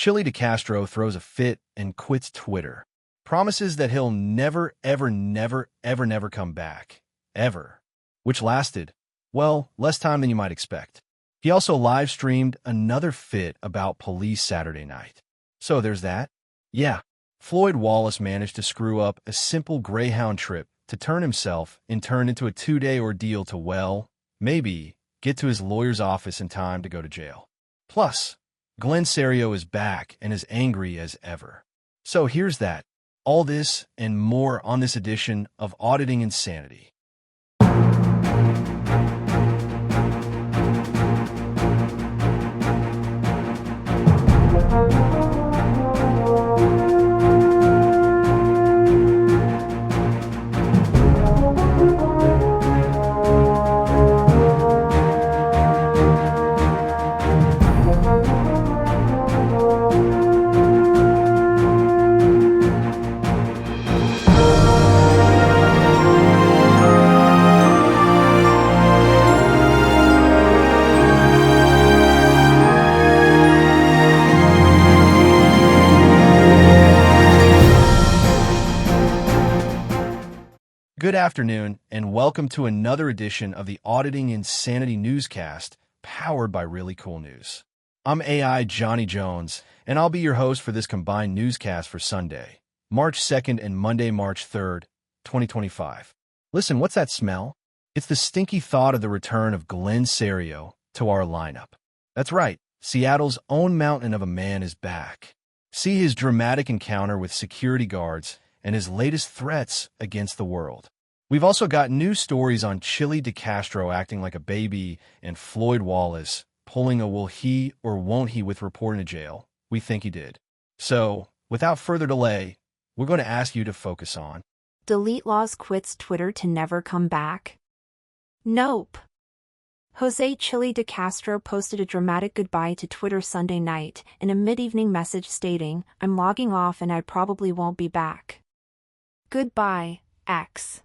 Chile DeCastro throws a fit and quits Twitter. Promises that he'll never, ever, never, ever, never come back. Ever. Which lasted, well, less time than you might expect. He also live-streamed another fit about police Saturday night. So there's that. Yeah, Floyd Wallace managed to screw up a simple Greyhound trip to turn himself into a 2-day ordeal to, well, maybe get to his lawyer's office in time to go to jail. Plus, Serio is back and as angry as ever. So here's that. All this and more on this edition of Auditing Insanity. Good afternoon, and welcome to another edition of the Auditing Insanity Newscast, powered by ReallyCoolNews. I'm AI Johnny Jones, and I'll be your host for this combined newscast for Sunday, March 2nd and Monday, March 3rd, 2025. Listen, what's that smell? It's the stinky thought of the return of Serio to our lineup. That's right, Seattle's own mountain of a man is back. See his dramatic encounter with security guards and his latest threats against the world. We've also got new stories on Chile DeCastro acting like a baby and Floyd Wallace pulling a will he or won't he with reporting to jail. We think he did. So, without further delay, we're going to ask you to focus on Delete Laws quits Twitter to never come back. Nope. Jose Chile DeCastro posted a dramatic goodbye to Twitter Sunday night in a mid-evening message stating, "I'm logging off and I probably won't be back. Goodbye, X."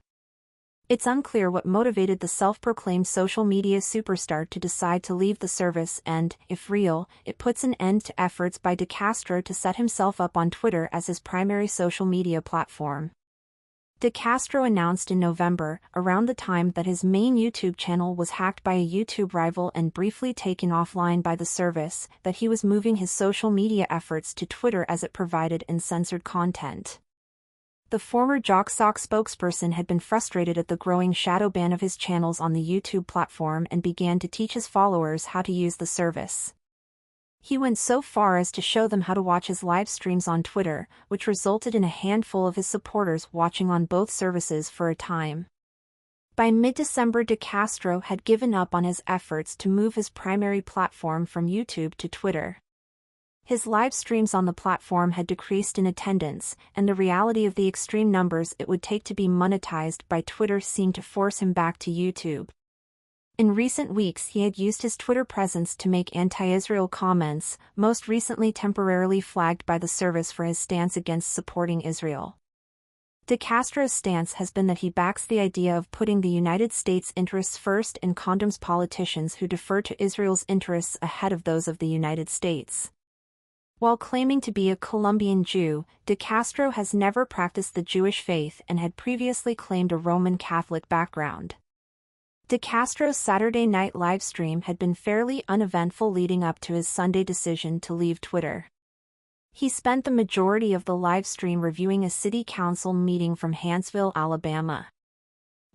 It's unclear what motivated the self-proclaimed social media superstar to decide to leave the service and, if real, it puts an end to efforts by DeCastro to set himself up on Twitter as his primary social media platform. DeCastro announced in November, around the time that his main YouTube channel was hacked by a YouTube rival and briefly taken offline by the service, that he was moving his social media efforts to Twitter as it provided uncensored content. The former JockSock spokesperson had been frustrated at the growing shadow ban of his channels on the YouTube platform and began to teach his followers how to use the service. He went so far as to show them how to watch his live streams on Twitter, which resulted in a handful of his supporters watching on both services for a time. By mid-December, DeCastro had given up on his efforts to move his primary platform from YouTube to Twitter. His live streams on the platform had decreased in attendance, and the reality of the extreme numbers it would take to be monetized by Twitter seemed to force him back to YouTube. In recent weeks, he had used his Twitter presence to make anti-Israel comments, most recently temporarily flagged by the service for his stance against supporting Israel. DeCastro's stance has been that he backs the idea of putting the United States' interests first and condemns politicians who defer to Israel's interests ahead of those of the United States. While claiming to be a Colombian Jew, DeCastro has never practiced the Jewish faith and had previously claimed a Roman Catholic background. DeCastro's Saturday night livestream had been fairly uneventful leading up to his Sunday decision to leave Twitter. He spent the majority of the livestream reviewing a city council meeting from Huntsville, Alabama.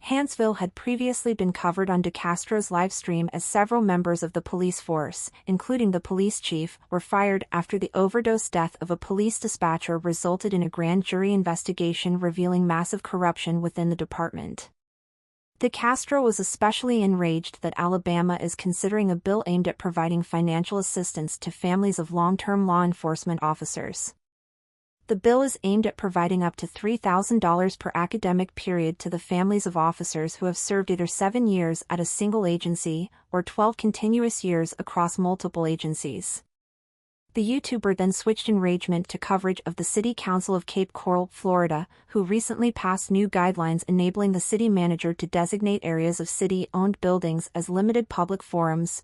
Huntsville had previously been covered on DeCastro's livestream as several members of the police force, including the police chief, were fired after the overdose death of a police dispatcher resulted in a grand jury investigation revealing massive corruption within the department. DeCastro was especially enraged that Alabama is considering a bill aimed at providing financial assistance to families of long-term law enforcement officers. The bill is aimed at providing up to $3,000 per academic period to the families of officers who have served either 7 years at a single agency or 12 continuous years across multiple agencies. The YouTuber then switched enragement to coverage of the City Council of Cape Coral, Florida, who recently passed new guidelines enabling the city manager to designate areas of city-owned buildings as limited public forums,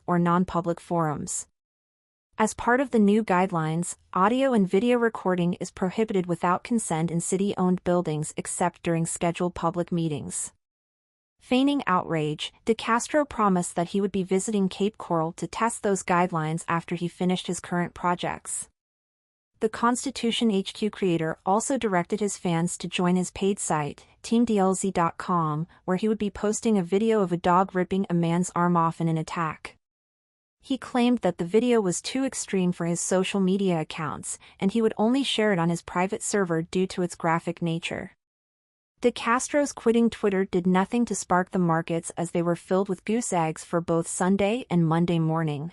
or non-public forums. As part of the new guidelines, audio and video recording is prohibited without consent in city-owned buildings except during scheduled public meetings. Feigning outrage, DeCastro promised that he would be visiting Cape Coral to test those guidelines after he finished his current projects. The Constitution HQ creator also directed his fans to join his paid site, teamdlz.com, where he would be posting a video of a dog ripping a man's arm off in an attack. He claimed that the video was too extreme for his social media accounts, and he would only share it on his private server due to its graphic nature. DeCastro's quitting Twitter did nothing to spark the markets as they were filled with goose eggs for both Sunday and Monday morning.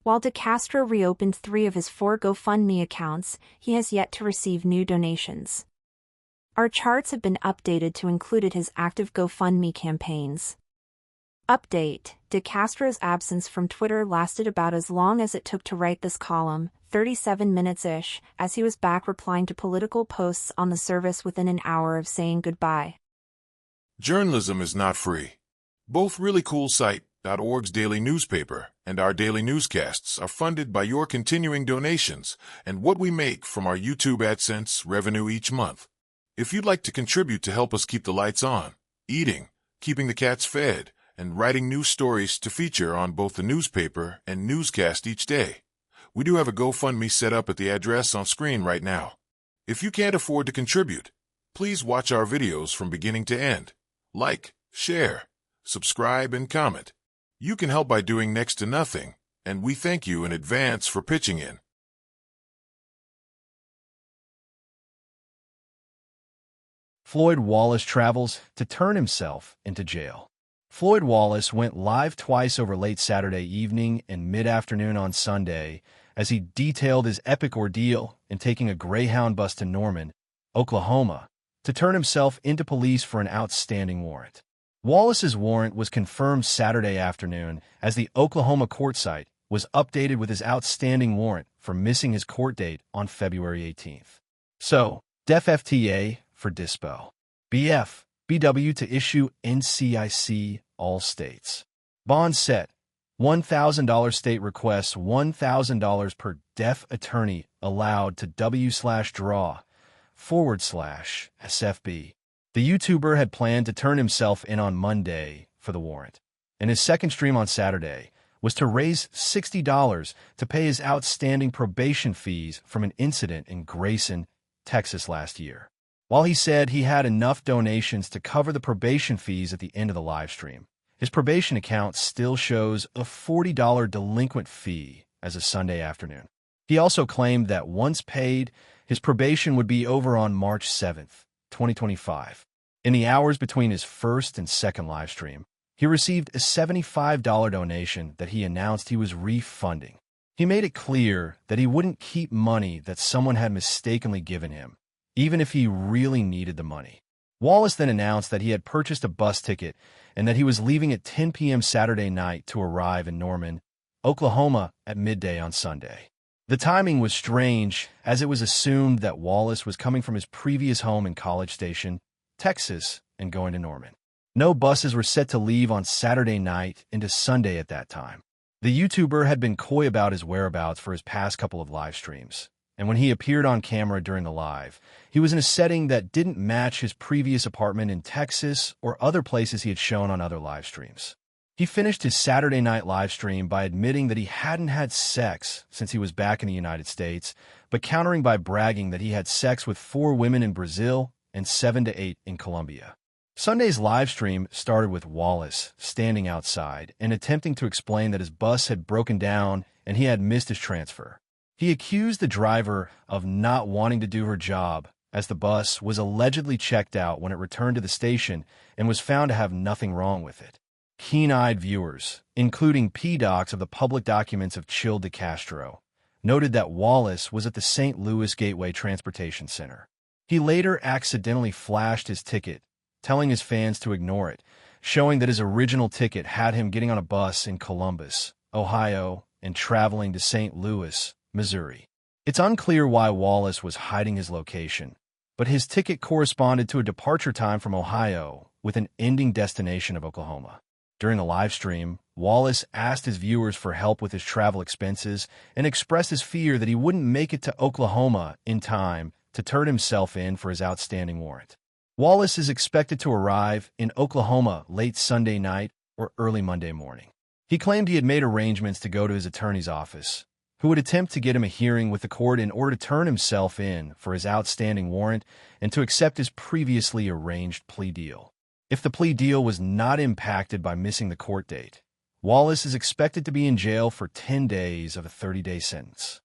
While DeCastro reopened 3 of his 4 GoFundMe accounts, he has yet to receive new donations. Our charts have been updated to include his active GoFundMe campaigns. Update: DeCastro's absence from Twitter lasted about as long as it took to write this column, 37 minutes-ish, as he was back replying to political posts on the service within an hour of saying goodbye. Journalism is not free. Both ReallyCoolSite.org's daily newspaper and our daily newscasts are funded by your continuing donations and what we make from our YouTube AdSense revenue each month. If you'd like to contribute to help us keep the lights on, eating, keeping the cats fed, and writing news stories to feature on both the newspaper and newscast each day, we do have a GoFundMe set up at the address on screen right now. If you can't afford to contribute, please watch our videos from beginning to end. Like, share, subscribe, and comment. You can help by doing next to nothing, and we thank you in advance for pitching in. Floyd Wallace travels to turn himself into jail. Floyd Wallace went live twice over late Saturday evening and mid-afternoon on Sunday as he detailed his epic ordeal in taking a Greyhound bus to Norman, Oklahoma, to turn himself into police for an outstanding warrant. Wallace's warrant was confirmed Saturday afternoon as the Oklahoma court site was updated with his outstanding warrant for missing his court date on February 18th. So, DEF FTA for Dispo. BF. BW to issue NCIC all states. Bond set. $1,000 state requests $1,000 per deaf attorney allowed to W/draw/SFB. The YouTuber had planned to turn himself in on Monday for the warrant, and his second stream on Saturday was to raise $60 to pay his outstanding probation fees from an incident in Grayson, Texas last year. While he said he had enough donations to cover the probation fees at the end of the live stream, his probation account still shows a $40 delinquent fee as of Sunday afternoon. He also claimed that once paid, his probation would be over on March 7th, 2025. In the hours between his first and second live stream, he received a $75 donation that he announced he was refunding. He made it clear that he wouldn't keep money that someone had mistakenly given him, even if he really needed the money. Wallace then announced that he had purchased a bus ticket and that he was leaving at 10 p.m. Saturday night to arrive in Norman, Oklahoma at midday on Sunday. The timing was strange, as it was assumed that Wallace was coming from his previous home in College Station, Texas, and going to Norman. No buses were set to leave on Saturday night into Sunday at that time. The YouTuber had been coy about his whereabouts for his past couple of live streams, and when he appeared on camera during the live, he was in a setting that didn't match his previous apartment in Texas or other places he had shown on other live streams. He finished his Saturday night live stream by admitting that he hadn't had sex since he was back in the United States, but countering by bragging that he had sex with 4 women in Brazil and 7 to 8 in Colombia. Sunday's live stream started with Wallace standing outside and attempting to explain that his bus had broken down and he had missed his transfer. He accused the driver of not wanting to do her job, as the bus was allegedly checked out when it returned to the station and was found to have nothing wrong with it. Keen-eyed viewers, including PDocs of the public documents of Chile DeCastro, noted that Wallace was at the St. Louis Gateway Transportation Center. He later accidentally flashed his ticket, telling his fans to ignore it, showing that his original ticket had him getting on a bus in Columbus, Ohio, and traveling to St. Louis, Missouri. It's unclear why Wallace was hiding his location, but his ticket corresponded to a departure time from Ohio with an ending destination of Oklahoma. During the live stream, Wallace asked his viewers for help with his travel expenses and expressed his fear that he wouldn't make it to Oklahoma in time to turn himself in for his outstanding warrant. Wallace is expected to arrive in Oklahoma late Sunday night or early Monday morning. He claimed he had made arrangements to go to his attorney's office, who would attempt to get him a hearing with the court in order to turn himself in for his outstanding warrant and to accept his previously arranged plea deal. If the plea deal was not impacted by missing the court date, Wallace is expected to be in jail for 10 days of a 30-day sentence.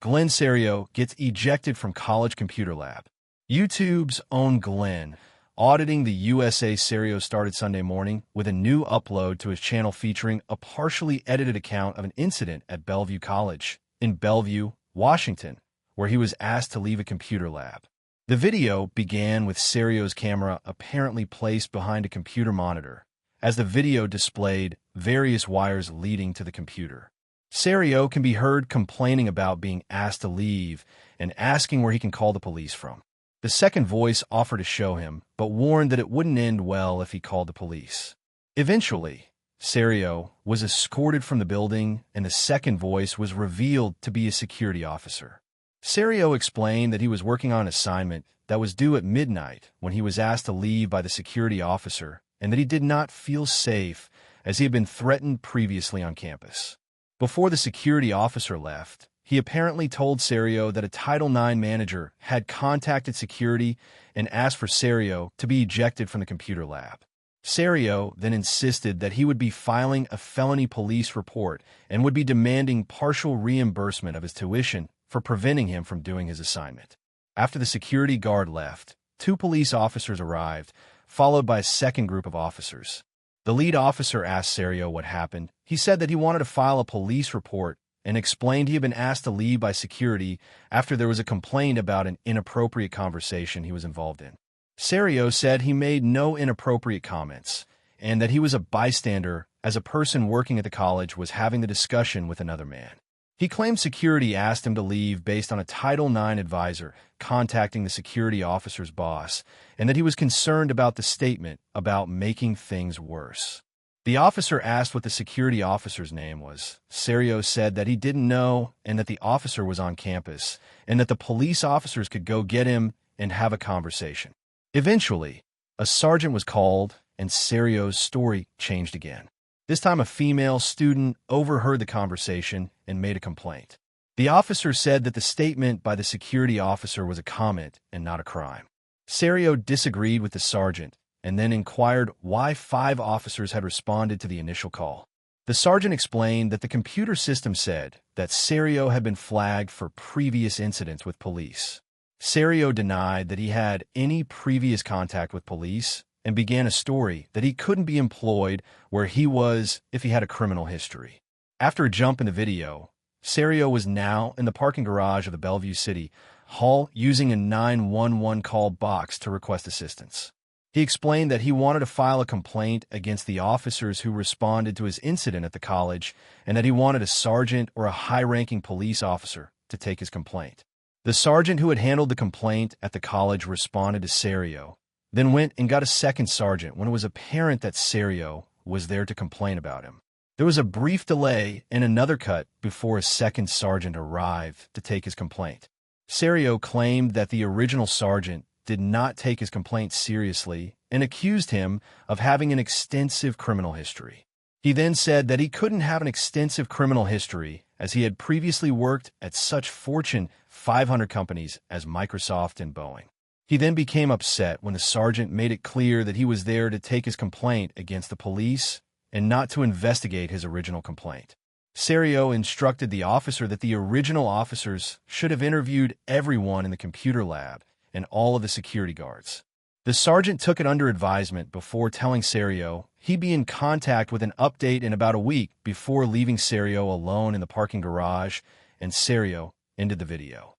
Glenn Serio gets ejected from college computer lab. YouTube's own Glenn, auditing the USA Serio, started Sunday morning with a new upload to his channel featuring a partially edited account of an incident at Bellevue College in Bellevue, Washington, where he was asked to leave a computer lab. The video began with Serio's camera apparently placed behind a computer monitor, as the video displayed various wires leading to the computer. Serio can be heard complaining about being asked to leave and asking where he can call the police from. The second voice offered to show him, but warned that it wouldn't end well if he called the police. Eventually, Serio was escorted from the building, and the second voice was revealed to be a security officer. Serio explained that he was working on an assignment that was due at midnight when he was asked to leave by the security officer, and that he did not feel safe as he had been threatened previously on campus. Before the security officer left, he apparently told Serio that a Title IX manager had contacted security and asked for Serio to be ejected from the computer lab. Serio then insisted that he would be filing a felony police report and would be demanding partial reimbursement of his tuition for preventing him from doing his assignment. After the security guard left, 2 police officers arrived, followed by a second group of officers. The lead officer asked Serio what happened. He said that he wanted to file a police report and explained he had been asked to leave by security after there was a complaint about an inappropriate conversation he was involved in. Serio said he made no inappropriate comments and that he was a bystander as a person working at the college was having the discussion with another man. He claimed security asked him to leave based on a Title IX advisor contacting the security officer's boss, and that he was concerned about the statement about making things worse. The officer asked what the security officer's name was. Serio said that he didn't know and that the officer was on campus, and that the police officers could go get him and have a conversation. Eventually, a sergeant was called, and Serio's story changed again. This time, a female student overheard the conversation and made a complaint. The officer said that the statement by the security officer was a comment and not a crime. Serio disagreed with the sergeant and then inquired why 5 officers had responded to the initial call. The sergeant explained that the computer system said that Serio had been flagged for previous incidents with police. Serio denied that he had any previous contact with police and began a story that he couldn't be employed where he was if he had a criminal history. After a jump in the video, Serio was now in the parking garage of the Bellevue City Hall using a 911 call box to request assistance. He explained that he wanted to file a complaint against the officers who responded to his incident at the college and that he wanted a sergeant or a high-ranking police officer to take his complaint. The sergeant who had handled the complaint at the college responded to Serio, then went and got a second sergeant when it was apparent that Serio was there to complain about him. There was a brief delay and another cut before a second sergeant arrived to take his complaint. Serio claimed that the original sergeant did not take his complaint seriously and accused him of having an extensive criminal history. He then said that he couldn't have an extensive criminal history as he had previously worked at such Fortune 500 companies as Microsoft and Boeing. He then became upset when the sergeant made it clear that he was there to take his complaint against the police and not to investigate his original complaint. Serio instructed the officer that the original officers should have interviewed everyone in the computer lab and all of the security guards. The sergeant took it under advisement before telling Serio he'd be in contact with an update in about a week before leaving Serio alone in the parking garage, and Serio ended the video.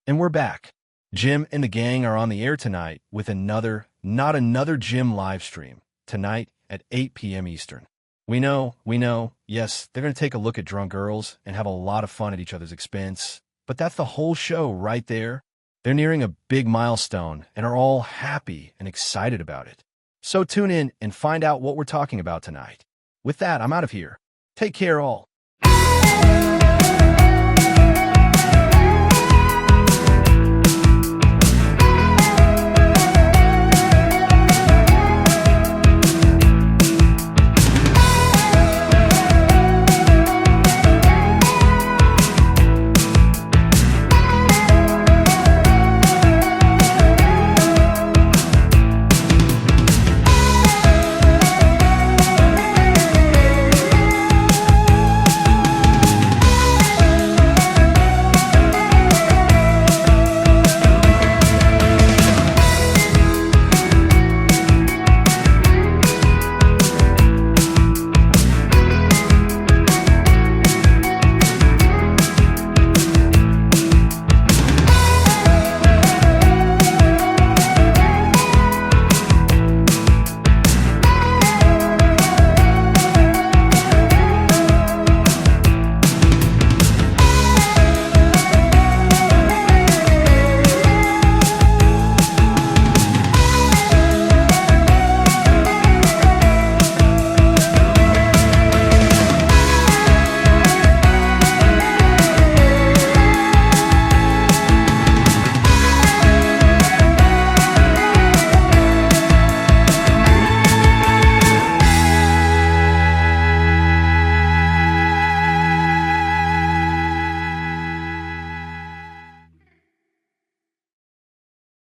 And we're back. Jim and the gang are on the air tonight with not another Jim live stream, tonight at 8 p.m. Eastern. We know, yes, they're going to take a look at drunk girls and have a lot of fun at each other's expense. But that's the whole show right there. They're nearing a big milestone and are all happy and excited about it. So tune in and find out what we're talking about tonight. With that, I'm out of here. Take care all.